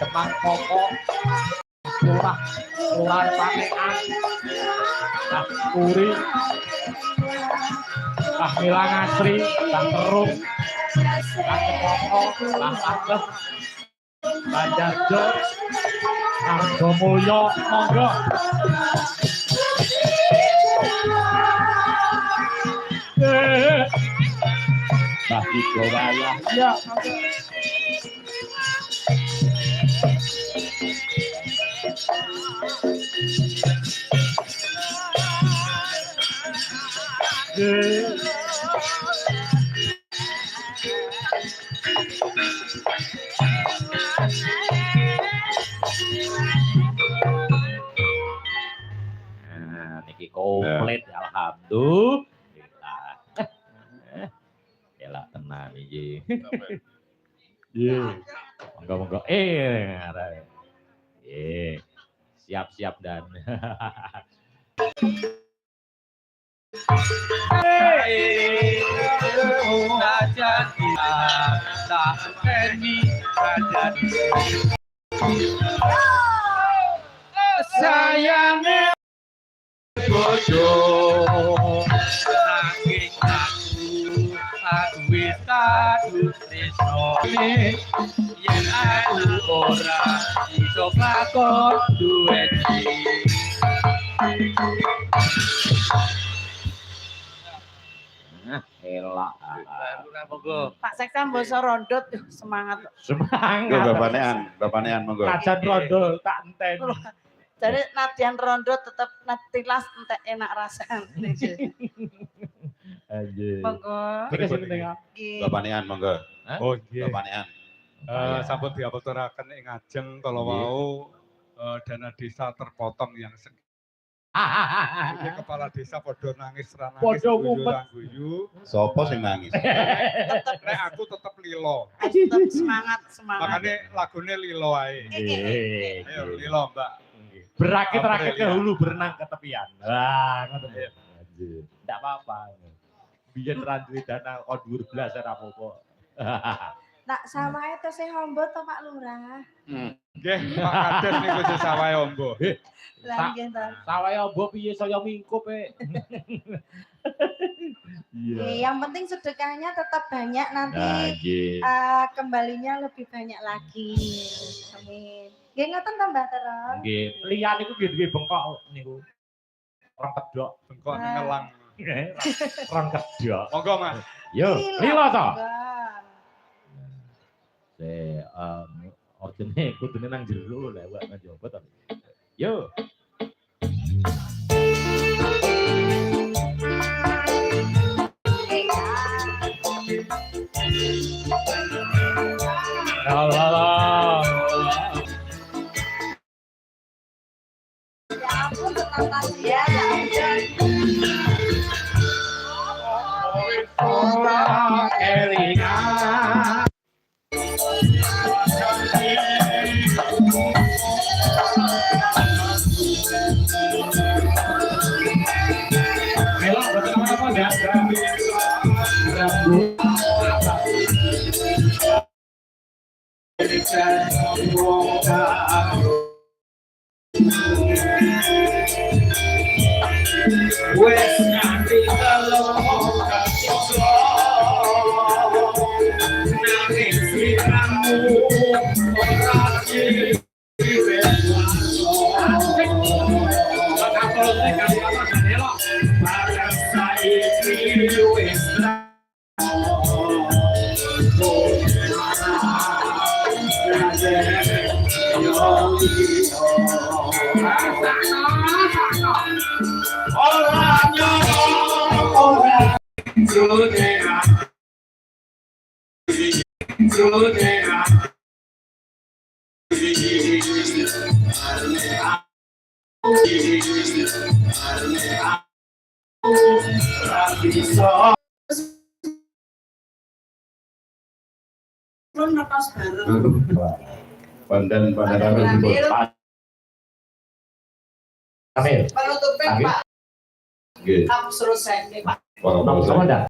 Demang Koko Lurah Panean Puri Mila Ngasri Bang Terung Bang Koko Bang Tangkep Bang Jarjo Argo Mulyo monggo Mbah Igo Wayah ya niki komplit alhamdulillah. Elak tenan iki. Monggo-monggo. Siap-siap dan. Sayangnya bojo nanging aku wis kadung tresno yen aku ora iso lakon duwe elak. Pak Sekda basa rondot semangat. Semangat. Bapanean monggo. Kajan rondo tak enten. Jadi nadian rondot tetap natilas entek enak rasane. Anjir. Monggo. Bapanean monggo. Oh nggih. Bapanean. Sampun diapoturaken ing ajeng kalau wau dana desa terpotong yang kepala desa podo nangis ranangis guyu. Sopo sing nangis? Nek aku tetep lilo. Tetep semangat. Makanya lagunya lilo ae. Ayo lilo Mbak. Berakit-rakit ke hulu berenang ke tepian. Wah, ngoten ya. Anjir. Enggak apa-apa. Biyen randuwe dana kon dhuwur blas ora apa-apa. Nak sawahe to sing hombo to Pak Lurah. Nggih, Pak Kades niku sing sawahe ombo. Lah nggih to. Sawahe ombo piye saya mingkup Iya. Yang penting sedekahnya tetap banyak nanti kembalinya lebih banyak lagi. Amin. Nggih ngoten to Mbah Terong. Nggih, liyan niku nggih duwe bengkok niku. Orang kedok, bengkok ngelang. Orang kedok. Monggo Mas. Yo, lilo to. Ordene kudune nang jero lewat nang jowo to. Yo. Allah. Ya ampun tetap ya Ora kelingan. Wes nganti telo nanging sliramu ora Pandan Ambil. Penutupnya Pak. Nggih. Aku suruh saya Pak. Pak.